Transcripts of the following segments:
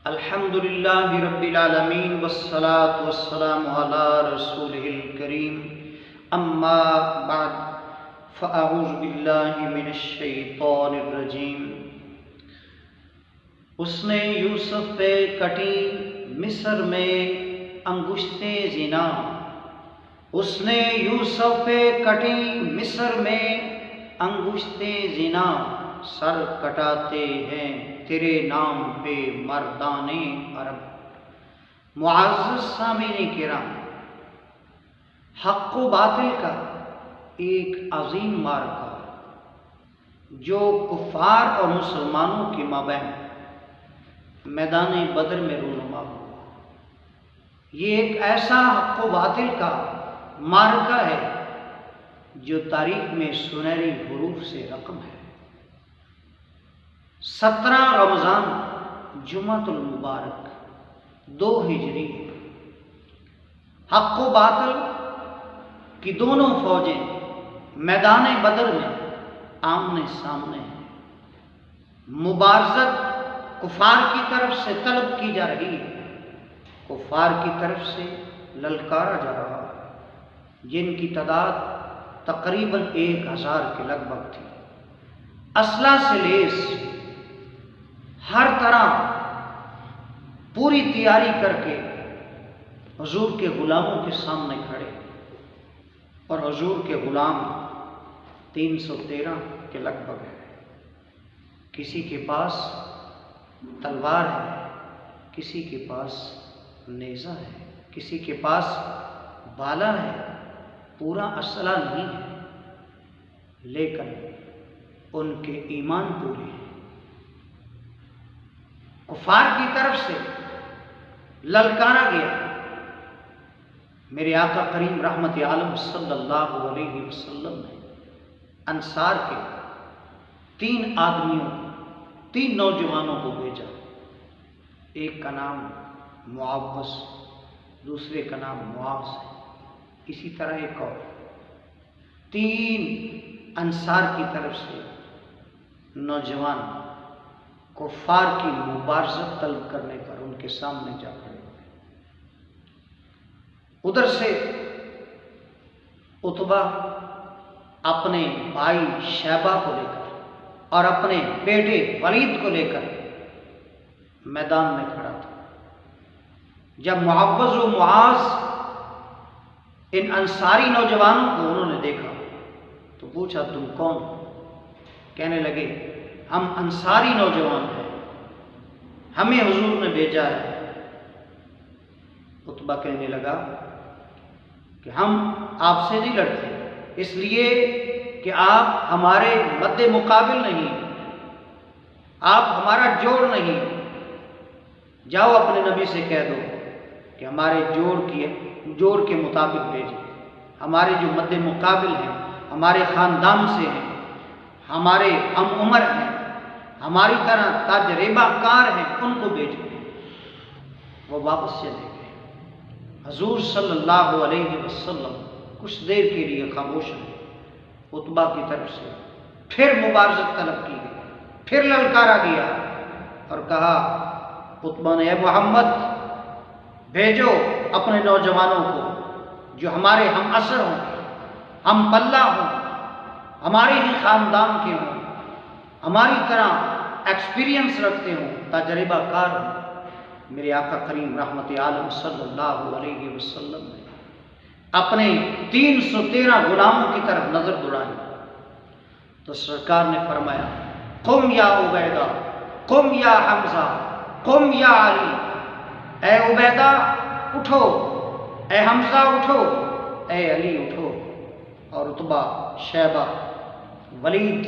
الحمدللہ رب العالمین والصلاة والسلام علی رسولہ الکریم اما بعد فاعوذ باللہ من الشیطان الرجیم۔ اس نے یوسف پہ کٹی مصر میں انگشتیں زنا، اس نے یوسف پہ کٹی مصر میں انگشتیں زنا، سر کٹاتے ہیں تیرے نام پہ مردان عرب۔ معزز سامعین کرام، حق و باطل کا ایک عظیم معرکہ جو کفار اور مسلمانوں کے مابین میدان بدر میں رونما ہوا، یہ ایک ایسا حق و باطل کا معرکہ ہے جو تاریخ میں سنہری حروف سے رقم ہے۔ 17 رمضان جمعۃ المبارک 2 ہجری، حق و باطل کی دونوں فوجیں میدان بدر میں آمنے سامنے ہیں۔ مبارزت کفار کی طرف سے طلب کی جا رہی ہے، کفار کی طرف سے للکارا جا رہا ہے، جن کی تعداد تقریباً 1000 کے لگ بھگ تھی۔ اسلحہ سے لیس ہر طرح پوری تیاری کر کے حضور کے غلاموں کے سامنے کھڑے، اور حضور کے غلام 313 کے لگ بھگ ہیں۔ کسی کے پاس تلوار ہے، کسی کے پاس نیزہ ہے، کسی کے پاس بھالا ہے، پورا اسلحہ نہیں ہے، لیکن ان کے ایمان پورے ہیں۔ کفار کی طرف سے للکارا گیا۔ میرے آقا کریم رحمت عالم صلی اللہ علیہ وسلم نے انصار کے 3 آدمیوں، 3 نوجوانوں کو بھیجا۔ ایک کا نام معوذ، دوسرے کا نام معاذ ہے، اسی طرح ایک اور۔ 3 انصار کی طرف سے نوجوان کفار کی مبارزت طلب کرنے پر ان کے سامنے جا کھڑے ہوئے۔ ادھر سے عتبہ اپنے بھائی شیبہ کو لے کر اور اپنے بیٹے ولید کو لے کر میدان میں کھڑا تھا۔ جب معوذ و معاذ ان انصاری نوجوانوں کو انہوں نے دیکھا تو پوچھا تم کون؟ کہنے لگے ہم انصاری نوجوان ہیں، ہمیں حضور نے بھیجا ہے۔ عتبہ کہنے لگا کہ ہم آپ سے نہیں لڑتے، اس لیے کہ آپ ہمارے مد مقابل نہیں، آپ ہمارا جوڑ نہیں۔ جاؤ اپنے نبی سے کہہ دو کہ ہمارے جوڑ کے مطابق بھیجیں۔ ہمارے جو مد مقابل ہیں، ہمارے خاندان سے ہیں، ہمارے ہم عمر ہیں، ہماری طرح تجربہ کار ہیں، ان کو بھیجو۔ وہ واپس چلے گئے۔ حضور صلی اللہ علیہ وسلم کچھ دیر کے لیے خاموش رہے۔ عتبہ کی طرف سے پھر مبارزت طلب کی گئی، پھر للکارا گیا اور کہا، عتبہ نے، اے محمد بھیجو اپنے نوجوانوں کو جو ہمارے ہم عصر ہوں، ہم پلہ ہوں، ہمارے ہی خاندان کے ہوں، ہماری طرح ایکسپیرینس رکھتے ہوں، تجربہ کار ہوں۔ میرے آقا کریم رحمت عالم صلی اللہ علیہ وسلم نے اپنے 313 غلاموں کی طرف نظر دوڑائی تو سرکار نے فرمایا، قم یا عبیدہ، قم یا حمزہ، قم یا علی۔ اے عبیدہ اٹھو، اے حمزہ اٹھو، اے علی اٹھو، اور عتبہ، شیبہ، ولید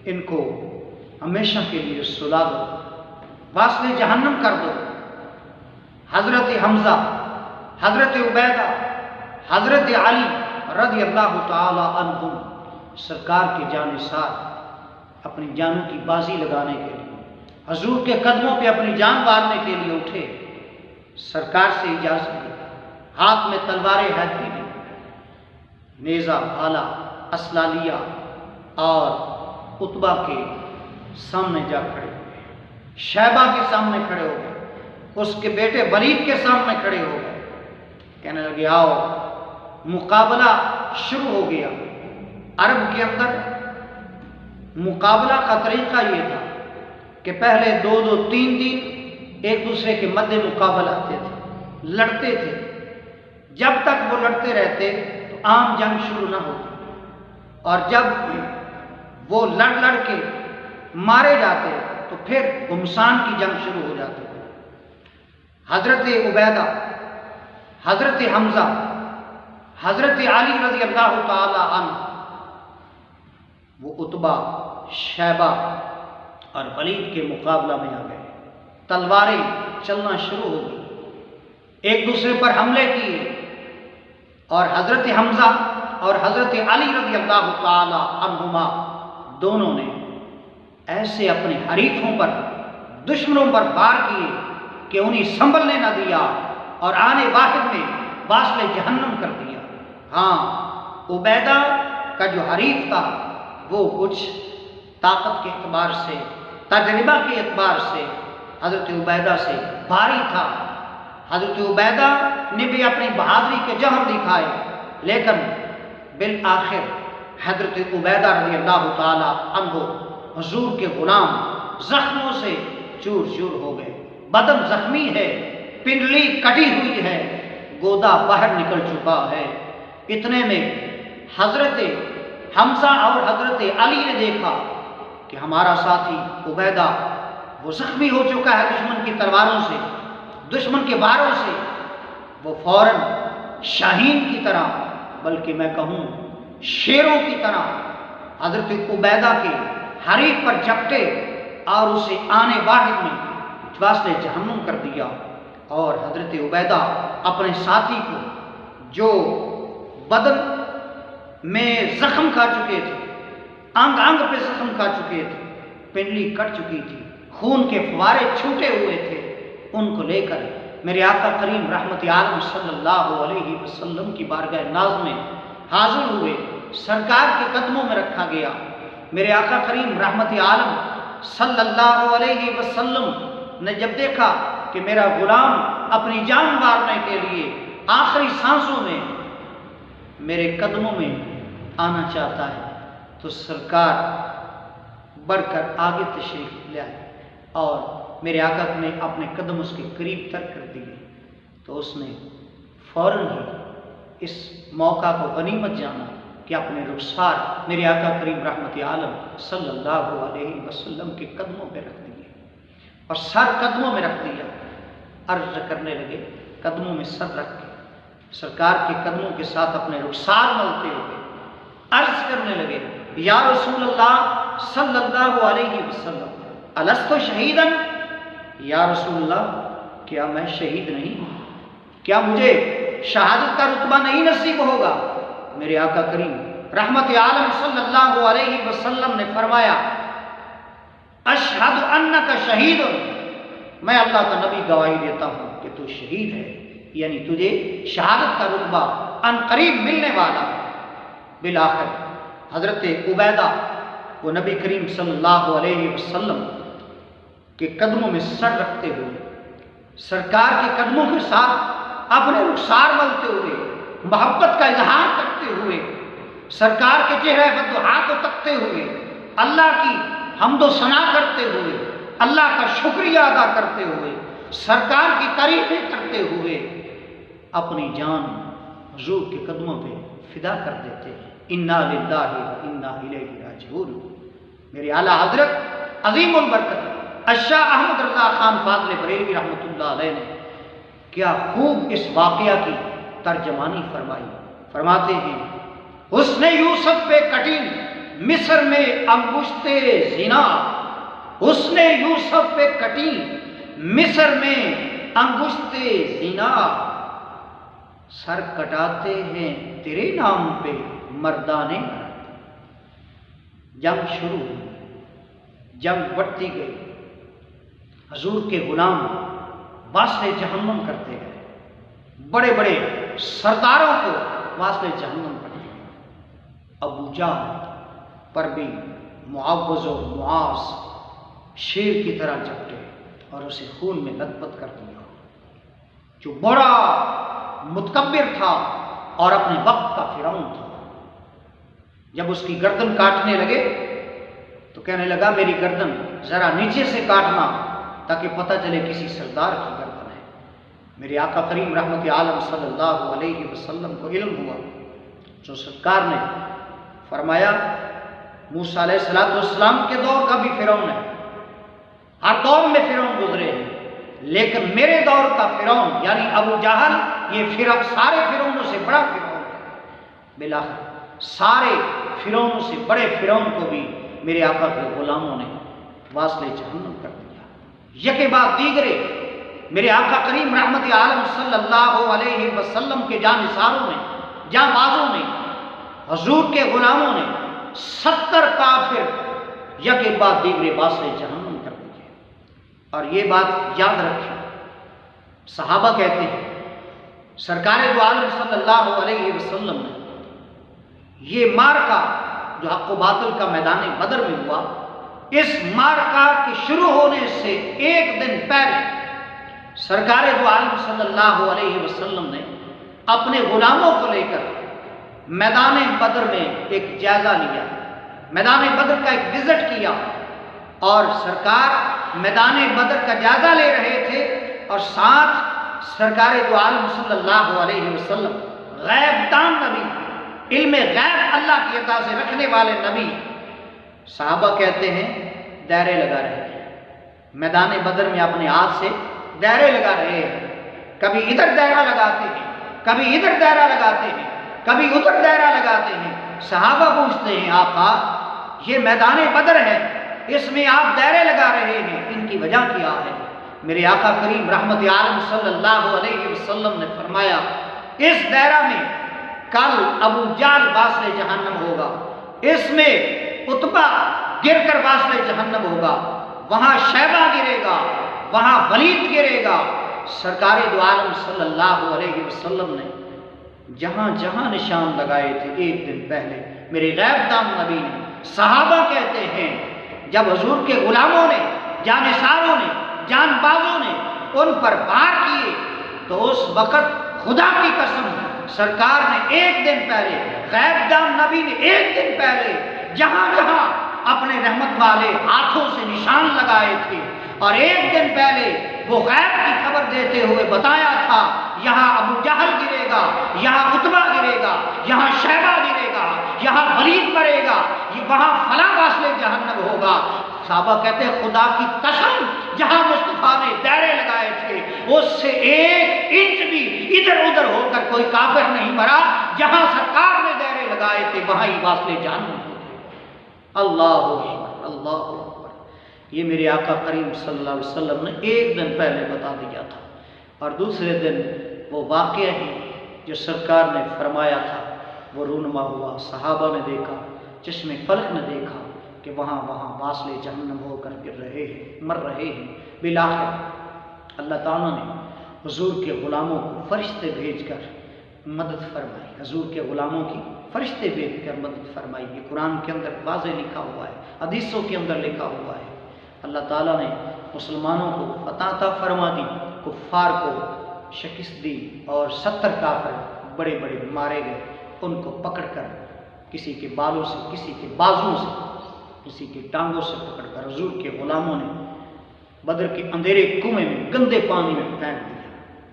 ان کو ہمیشہ کے لیے سلا دو، واصل جہنم کر دو۔ حضرت حمزہ، حضرت عبیدہ، حضرت علی رضی اللہ تعالی عنہم سرکار کے جانثار اپنی جانوں کی بازی لگانے کے لیے حضور کے قدموں پہ اپنی جان مارنے کے لیے اٹھے۔ سرکار سے اجازت لی، ہاتھ میں تلواریں حیدری لی، نیزہ، بھالا، اسلحہ لیا اور عتبہ کے سامنے جا کھڑے ہوئے، شیبہ کے سامنے کھڑے ہو گئے، اس کے بیٹے ولید کے سامنے کھڑے ہو گئے، کہنے لگے آؤ، مقابلہ شروع ہو گیا۔ عرب کے اندر مقابلہ کا طریقہ یہ تھا کہ پہلے 2-2 3 ایک دوسرے کے مد مقابل آتے تھے، لڑتے تھے۔ جب تک وہ لڑتے رہتے تو عام جنگ شروع نہ ہوتی، اور جب وہ لڑ کے مارے جاتے تو پھر گھمسان کی جنگ شروع ہو جاتی۔ حضرت عبیدہ، حضرت حمزہ، حضرت علی رضی اللہ تعالی عنہ، وہ عتبہ، شیبہ اور ولید کے مقابلہ میں آ گئے۔ تلواریں چلنا شروع ہو گئی، ایک دوسرے پر حملے کیے، اور حضرت حمزہ اور حضرت علی رضی اللہ تعالی عنہما دونوں نے ایسے اپنے حریفوں پر، دشمنوں پر وار کیے کہ انہیں سنبھلنے نہ دیا اور آنے واحد میں واصل جہنم کر دیا۔ ہاں، عبیدہ کا جو حریف تھا وہ کچھ طاقت کے اعتبار سے، تجربہ کے اعتبار سے حضرت عبیدہ سے بھاری تھا۔ حضرت عبیدہ نے بھی اپنی بہادری کے جوہر دکھائے، لیکن بالآخر حضرت عبیدہ رضی اللہ تعالی عنہ حضور کے غلام زخموں سے چور چور ہو گئے، بدن زخمی ہے، پنڈلی کٹی ہوئی ہے، گودا باہر نکل چکا ہے۔ اتنے میں حضرت حمزہ اور حضرت علی نے دیکھا کہ ہمارا ساتھی عبیدہ وہ زخمی ہو چکا ہے دشمن کی تلواروں سے، دشمن کے واروں سے۔ وہ فوراً شاہین کی طرح، بلکہ میں کہوں شیروں کی طرح حضرت عبیدہ کے حریف پر جھپٹے اور اسے آنے واحد میں واصل جہنم کر دیا۔ اور حضرت عبیدہ اپنے ساتھی کو، جو بدن میں زخم کھا چکے تھے، انگ انگ پہ زخم کھا چکے تھے، پنڈلی کٹ چکی تھی، خون کے فوارے چھوٹے ہوئے تھے، ان کو لے کر میرے آقا کریم رحمت عالم صلی اللہ علیہ وسلم کی بارگاہ ناز میں حاضر ہوئے، سرکار کے قدموں میں رکھا گیا۔ میرے آقا کریم رحمت عالم صلی اللہ علیہ وسلم نے جب دیکھا کہ میرا غلام اپنی جان مارنے کے لیے آخری سانسوں میں میرے قدموں میں آنا چاہتا ہے، تو سرکار بڑھ کر آگے تشریف لے آئے اور میرے آقا نے اپنے قدم اس کے قریب تر کر دیے۔ تو اس نے فوراً ہی اس موقع کو غنیمت جانا کہ اپنے رخسار میرے آقا کریم رحمت عالم صلی اللہ علیہ وسلم کے قدموں پہ رکھ دیے اور سر قدموں میں رکھ دیا۔ عرض کرنے لگے، قدموں میں سر رکھ کے سرکار کے قدموں کے ساتھ اپنے رخسار ملتے ہوئے عرض کرنے لگے، یا رسول اللہ صلی اللہ علیہ وسلم، الستو شہیدن؟ یا رسول اللہ، کیا میں شہید نہیں ہوں؟ کیا مجھے شہادت کا رتبہ نہیں نصیب ہوگا؟ میرے آقا کریم رحمت عالم صلی اللہ علیہ وسلم نے فرمایا، اشہد انک شہید، میں اللہ کا نبی گواہی دیتا ہوں کہ تو شہید ہے، یعنی تجھے شہادت کا رتبہ ان قریب ملنے والا ہے۔ بالآخر حضرت عبیدہ وہ نبی کریم صلی اللہ علیہ وسلم کے قدموں میں سر رکھتے ہوئے، سرکار کے قدموں کے ساتھ اپنے رخسار ملتے ہوئے، محبت کا اظہار کرتے ہوئے، سرکار کے چہرے بددعا کو تکتے ہوئے، اللہ کی حمد و ثنا کرتے ہوئے، اللہ کا شکریہ ادا کرتے ہوئے، سرکار کی تعریفیں کرتے ہوئے اپنی جان حضور کے قدموں پہ فدا کر دیتے ہیں۔ انا للہ و انا الیہ راجعون۔ میرے اعلیٰ حضرت عظیم البرکت الشاہ احمد رضا خان فاضل بریلوی رحمۃ اللہ علیہ نے کیا خوب اس واقعہ کی ترجمانی فرمائی۔ فرماتے ہیں، حسن یوسف پہ کٹی مصر میں انگشت زنا، حسن یوسف پہ کٹی مصر میں انگشت زنا، سر کٹاتے ہیں تیرے نام پہ مردانے۔ جنگ شروع ہوئی، جنگ بڑھتی گئی، حضور کے غلام واصل جہنم کرتے گئے، بڑے بڑے سرداروں کو واصل جہنم کرتے گئے۔ ابو جہل پر بھی معوذ و معاذ شیر کی طرح جھپٹے، اور اسے خون میں لت پت کر دیا۔ جو بڑا متکبر تھا اور اپنے وقت کا فرعون تھا، جب اس کی گردن کاٹنے لگے تو کہنے لگا میری گردن ذرا نیچے سے کاٹنا تاکہ پتہ چلے کسی سردار کی گردن ہے۔ میرے آقا کریم رحمت عالم صلی اللہ علیہ وسلم کو علم ہوا، جو سرکار نے فرمایا موسیٰ علیہ السلام کے دور کا بھی فرعون ہے، ہر دور میں فرعون گزرے ہیں، لیکن میرے دور کا فرعون یعنی ابو جہل یہ سارے فرعونوں سے بڑا فرعون ہے۔ بالآخر سارے فرعونوں سے بڑے فرعون کو بھی میرے آقا کے غلاموں نے واصل جہنم کر دیا۔ یکے بعد دیگرے میرے آقا کریم رحمت عالم صلی اللہ علیہ وسلم کے جانثاروں نے، جانبازوں نے، حضور کے غلاموں نے 70 کافر یکے بعد دیگرے واصل جہنم کر دیے۔ اور یہ بات یاد رکھیں، صحابہ کہتے ہیں سرکار دو عالم صلی اللہ علیہ وسلم نے یہ مارکا جو حق و باطل کا میدان بدر میں ہوا، اس مارکا کے شروع ہونے سے ایک دن پہلے سرکار دو عالم صلی اللہ علیہ وسلم نے اپنے غلاموں کو لے کر میدان بدر میں ایک جائزہ لیا، میدان بدر کا ایک وزٹ کیا، اور سرکار میدان بدر کا جائزہ لے رہے تھے، اور ساتھ سرکار دو عالم صلی اللہ علیہ وسلم غیب دان نبی، علم غیب اللہ کی عطا سے رکھنے والے نبی، صحابہ کہتے ہیں دائرے لگا رہے ہیں میدان بدر میں، اپنے ہاتھ سے دائرے لگا رہے ہیں، کبھی ادھر دائرہ لگاتے ہیں، کبھی ادھر دائرہ لگاتے ہیں، کبھی ادھر دائرہ لگاتے ہیں۔ صحابہ پوچھتے ہیں آقا یہ میدان بدر ہے، اس میں آپ دائرے لگا رہے ہیں، ان کی وجہ کیا ہے؟ میرے آقا کریم رحمت عالم صلی اللہ علیہ وسلم نے فرمایا اس دائرہ میں کل ابو جہل واصل جہنم ہوگا، اس میں عتبہ گر کر واصل جہنم ہوگا، وہاں شیبہ گرے گا، وہاں ولید گرے گا۔ سرکار دو عالم صلی اللہ علیہ وسلم نے جہاں جہاں نشان لگائے تھے ایک دن پہلے میرے غیب دان نبی نے، صحابہ کہتے ہیں جب حضور کے غلاموں نے، جانثاروں نے، جان بازوں نے ان پر وار کیے تو اس وقت خدا کی قسم سرکار نے ایک دن پہلے، غیب دان نبی نے ایک دن پہلے جہاں جہاں اپنے رحمت والے ہاتھوں سے نشان لگائے تھے، اور ایک دن پہلے وہ غیب کی خبر دیتے ہوئے بتایا تھا یہاں ابو جہل گرے گا، یہاں عتبہ گرے گا، یہاں شیبہ گرے گا، یہاں ولید مرے گا، وہاں فلاں واصل جہنم ہوگا۔ صحابہ کہتے ہیں خدا کی قسم جہاں مصطفیٰ نے دائرے لگائے تھے اس سے ایک انچ بھی ادھر ادھر ہو کر کوئی کافر نہیں مرا، جہاں سرکار نے دائرے لگائے تھے وہاں ہی واصل جہنم ہوتے۔ اللہ اکبر، اللہ اکبر۔ یہ میرے آقا کریم صلی اللہ علیہ وسلم نے ایک دن پہلے بتا دیا تھا، اور دوسرے دن وہ واقعہ ہی جو سرکار نے فرمایا تھا وہ رونما ہوا۔ صحابہ نے دیکھا، چشم فلک نے دیکھا کہ وہاں واصل جہنم ہو کر گر رہے ہیں، مر رہے ہیں۔ بالآخر اللہ تعالیٰ نے حضور کے غلاموں کو فرشتے بھیج کر مدد فرمائی، حضور کے غلاموں کی فرشتے بھیج کر مدد فرمائی۔ یہ قرآن کے اندر واضح لکھا ہوا ہے، حدیثوں کے اندر لکھا ہوا ہے۔ اللہ تعالیٰ نے مسلمانوں کو فتح عطا فرما دی، کفار کو شکست دی، اور 70 کافر بڑے بڑے مارے گئے۔ ان کو پکڑ کر کسی کے بالوں سے، کسی کے بازوں سے، کسی کے ٹانگوں سے پکڑ کر حضور کے غلاموں نے بدر کے اندھیرے کنویں میں گندے پانی میں پھینک دیا۔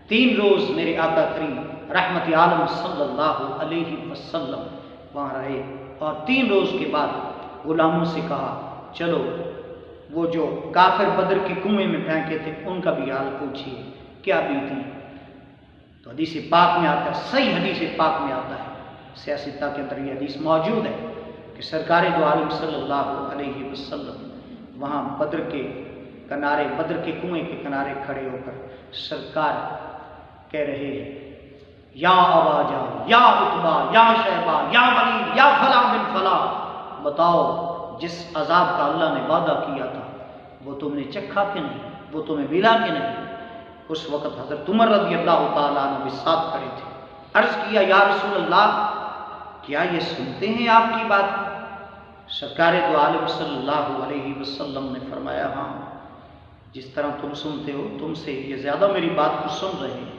3 روز میرے آقا کریم رحمت عالم صلی اللہ علیہ وسلم وہاں رہے، اور 3 روز کے بعد غلاموں سے کہا چلو وہ جو کافر بدر کے کنویں میں پھینکے تھے ان کا بھی حال پوچھیے کیا بیتی۔ تو حدیث پاک میں آتا ہے، صحیح حدیث پاک میں آتا ہے، سیاستہ کے اندر یہ حدیث موجود ہے کہ سرکار دو عالم صلی اللہ علیہ وسلم وہاں بدر کے کنارے، بدر کے کنویں کے کنارے کھڑے ہو کر سرکار کہہ رہے ہیں یا ابا جہل، یا عتبہ، یا شیبہ، یا ولید، یا فلاں بن فلاں، بتاؤ جس عذاب کا اللہ نے وعدہ کیا تھا وہ تم نے چکھا کہ نہیں، وہ تمہیں ملا کہ نہیں؟ اس وقت حضرت عمر رضی اللہ تعالیٰ عنہ بھی ساتھ کھڑے تھے۔ عرض کیا یا رسول اللہ کیا یہ سنتے ہیں آپ کی بات؟ سرکار دو عالم صلی اللہ علیہ وسلم نے فرمایا ہاں، جس طرح تم سنتے ہو، تم سے یہ زیادہ میری بات کو سن رہے ہیں۔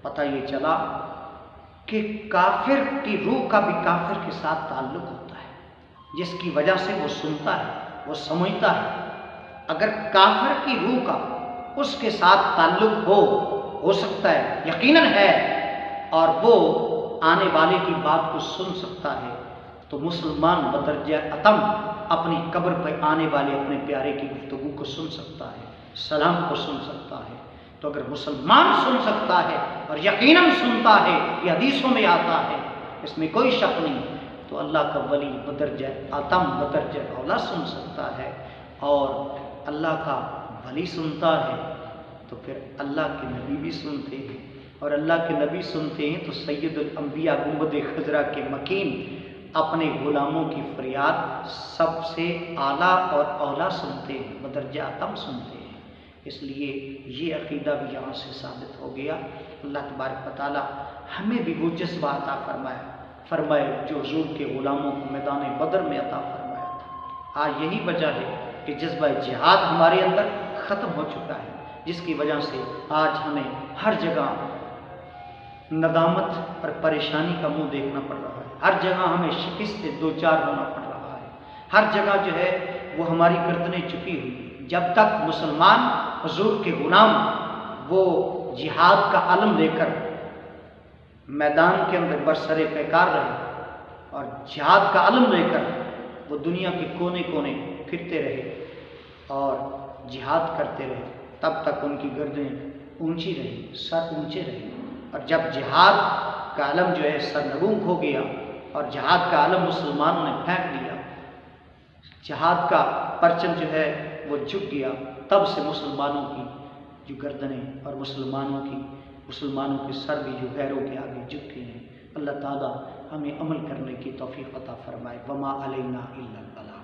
پتہ یہ چلا کہ کافر کی روح کا بھی کافر کے ساتھ تعلق ہوتا ہے، جس کی وجہ سے وہ سنتا ہے، وہ سمجھتا ہے۔ اگر کافر کی روح کا اس کے ساتھ تعلق ہو سکتا ہے، یقیناً ہے، اور وہ آنے والے کی بات کو سن سکتا ہے، تو مسلمان بدرجہ اتم اپنی قبر پہ آنے والے اپنے پیارے کی گفتگو کو سن سکتا ہے، سلام کو سن سکتا ہے۔ تو اگر مسلمان سن سکتا ہے اور یقیناً سنتا ہے، یہ حدیثوں میں آتا ہے، اس میں کوئی شک نہیں، تو اللہ کا ولی بدرجہ اتم بدرجہ اولا سن سکتا ہے، اور اللہ کا ولی سنتا ہے تو پھر اللہ کے نبی بھی سنتے ہیں، اور اللہ کے نبی سنتے ہیں تو سید الانبیاء گنبد خضرا کے مکین اپنے غلاموں کی فریاد سب سے اعلیٰ اور اولا سنتے ہیں، بدرجہ اتم سنتے ہیں۔ اس لیے یہ عقیدہ بھی یہاں سے ثابت ہو گیا۔ اللہ تبارک و تعالی ہمیں بھی وہ جذبہ عطا فرمائے جو حضور کے غلاموں کو میدان بدر میں عطا فرمایا تھا۔ آج یہی وجہ ہے کہ جذبہ جہاد ہمارے اندر ختم ہو چکا ہے، جس کی وجہ سے آج ہمیں ہر جگہ ندامت اور پریشانی کا منہ دیکھنا پڑ رہا ہے، ہر جگہ ہمیں شکست سے دوچار ہونا پڑ رہا ہے، ہر جگہ جو ہے وہ ہماری گردنیں چکی ہوئی۔ جب تک مسلمان حضور کے غلام وہ جہاد کا علم لے کر میدان کے اندر برسر پیکار رہے اور جہاد کا علم لے کر وہ دنیا کے کونے کونے پھرتے رہے اور جہاد کرتے رہے، تب تک ان کی گردنیں اونچی رہی، سر اونچے رہے۔ اور جب جہاد کا علم جو ہے سرنگوں ہو گیا اور جہاد کا علم مسلمانوں نے پھینک دیا، جہاد کا پرچم جو ہے وہ جھک گیا، تب سے مسلمانوں کی جو گردنیں اور مسلمانوں کے سر بھی جو غیروں کے آگے جھک گئے ہیں۔ اللہ تعالیٰ ہمیں عمل کرنے کی توفیق عطا فرمائے۔ وما علینا الا البلاغ۔